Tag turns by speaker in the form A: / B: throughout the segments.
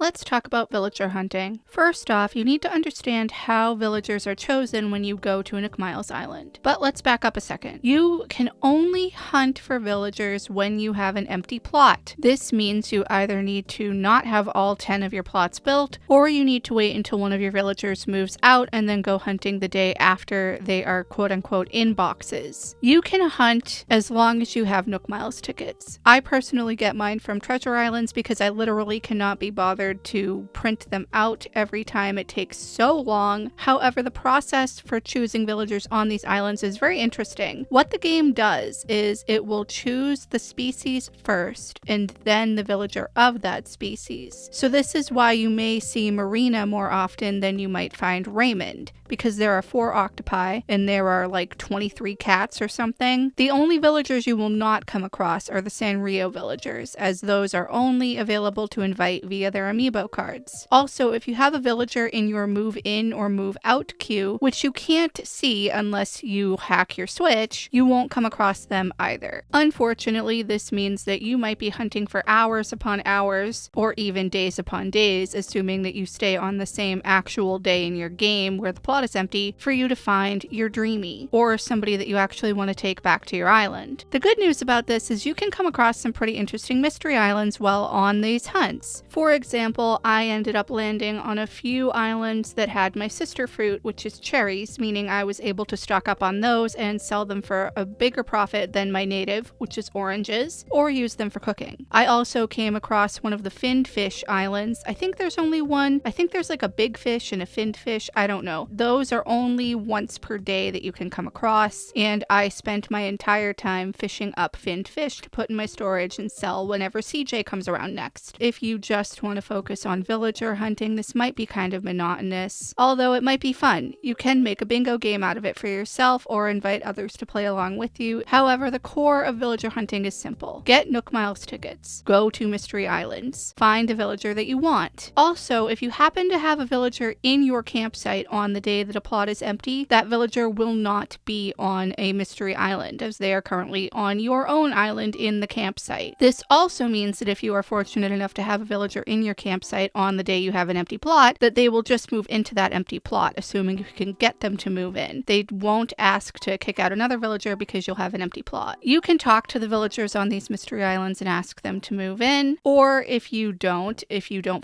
A: Let's talk about villager hunting. First off, you need to understand how villagers are chosen when you go to a Nook Miles island. But let's back up a second. You can only hunt for villagers when you have an empty plot. This means you either need to not have all 10 of your plots built, or you need to wait until one of your villagers moves out and then go hunting the day after they are quote-unquote in boxes. You can hunt as long as you have Nook Miles tickets. I personally get mine from treasure islands because I literally cannot be bothered to print them out every time. It takes so long. However, the process for choosing villagers on these islands is very interesting. What the game does is it will choose the species first and then the villager of that species. So this is why you may see Marina more often than you might find Raymond, because there are 4 octopi and there are like 23 cats or something. The only villagers you will not come across are the Sanrio villagers, as those are only available to invite via their amiibo cards. Also, if you have a villager in your move in or move out queue, which you can't see unless you hack your Switch, you won't come across them either. Unfortunately, this means that you might be hunting for hours upon hours, or even days upon days, assuming that you stay on the same actual day in your game where the plot is empty, for you to find your dreamy, or somebody that you actually want to take back to your island. The good news about this is you can come across some pretty interesting mystery islands while on these hunts. For example, I ended up landing on a few islands that had my sister fruit, which is cherries, meaning I was able to stock up on those and sell them for a bigger profit than my native, which is oranges, or use them for cooking. I also came across one of the finned fish islands. I think there's only one. I think there's like a big fish and a finned fish. I don't know. Those are only once per day that you can come across, and I spent my entire time fishing up finned fish to put in my storage and sell whenever CJ comes around next. If you just want to focus on villager hunting, this might be kind of monotonous, although it might be fun. You can make a bingo game out of it for yourself or invite others to play along with you. However, the core of villager hunting is simple. Get Nook Miles tickets. Go to mystery islands. Find a villager that you want. Also, if you happen to have a villager in your campsite on the day that a plot is empty, that villager will not be on a mystery island, as they are currently on your own island in the campsite. This also means that if you are fortunate enough to have a villager in your campsite on the day you have an empty plot, that they will just move into that empty plot, assuming you can get them to move in. They won't ask to kick out another villager because you'll have an empty plot. You can talk to the villagers on these mystery islands and ask them to move in, or if you don't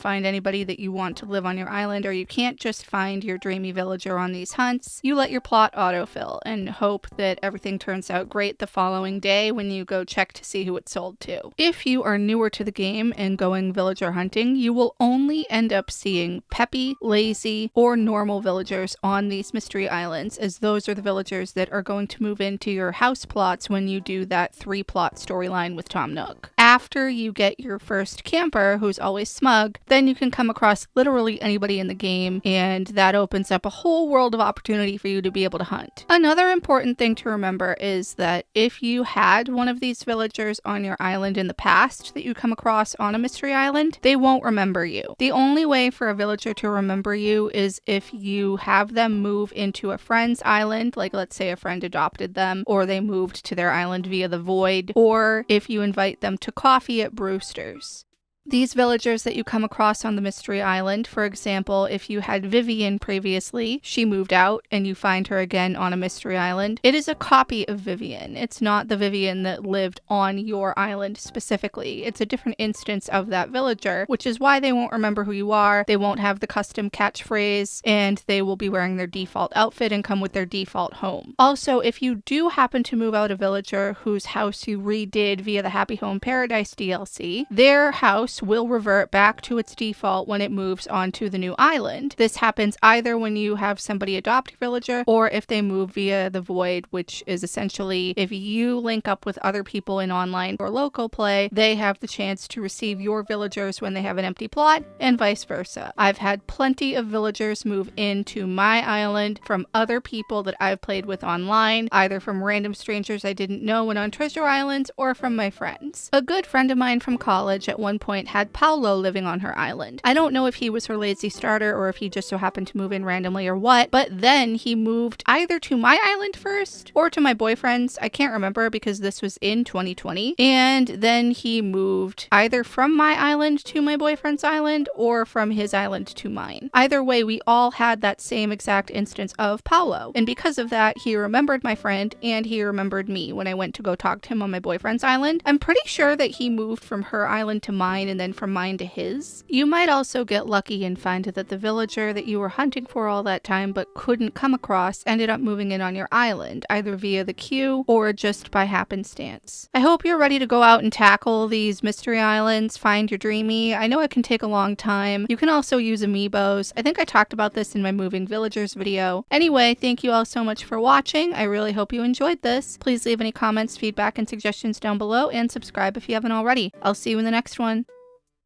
A: find anybody that you want to live on your island, or you can't just find your dreamy villager on these hunts, you let your plot autofill and hope that everything turns out great the following day when you go check to see who it's sold to. If you are newer to the game and going villager hunting, you will only end up seeing peppy, lazy, or normal villagers on these mystery islands, as those are the villagers that are going to move into your house plots when you do that 3-plot storyline with Tom Nook. After you get your first camper, who's always smug, then you can come across literally anybody in the game, and that opens up a whole world of opportunity for you to be able to hunt. Another important thing to remember is that if you had one of these villagers on your island in the past that you come across on a mystery island, they won't remember you. The only way for a villager to remember you is if you have them move into a friend's island, like let's say a friend adopted them, or they moved to their island via the void, or if you invite them to coffee at Brewster's. These villagers that you come across on the mystery island, for example, if you had Vivian previously, she moved out and you find her again on a mystery island, it is a copy of Vivian. It's not the Vivian that lived on your island specifically. It's a different instance of that villager, which is why they won't remember who you are, they won't have the custom catchphrase, and they will be wearing their default outfit and come with their default home. Also, if you do happen to move out a villager whose house you redid via the Happy Home Paradise DLC, their house will revert back to its default when it moves onto the new island. This happens either when you have somebody adopt your villager, or if they move via the void, which is essentially if you link up with other people in online or local play, they have the chance to receive your villagers when they have an empty plot, and vice versa. I've had plenty of villagers move into my island from other people that I've played with online, either from random strangers I didn't know when on treasure islands, or from my friends. A good friend of mine from college at one point point had Paolo living on her island. I don't know if he was her lazy starter or if he just so happened to move in randomly or what, but then he moved either to my island first or to my boyfriend's. I can't remember because this was in 2020. And then he moved either from my island to my boyfriend's island or from his island to mine. Either way, we all had that same exact instance of Paolo. And because of that, he remembered my friend and he remembered me when I went to go talk to him on my boyfriend's island. I'm pretty sure that he moved from her island to mine and then from mine to his. You might also get lucky and find that the villager that you were hunting for all that time but couldn't come across ended up moving in on your island, either via the queue or just by happenstance. I hope you're ready to go out and tackle these mystery islands, find your dreamy. I know it can take a long time. You can also use amiibos. I think I talked about this in my moving villagers video. Anyway, thank you all so much for watching. I really hope you enjoyed this. Please leave any comments, feedback, and suggestions down below and subscribe if you haven't already. I'll see you in the next one.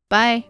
A: Bye.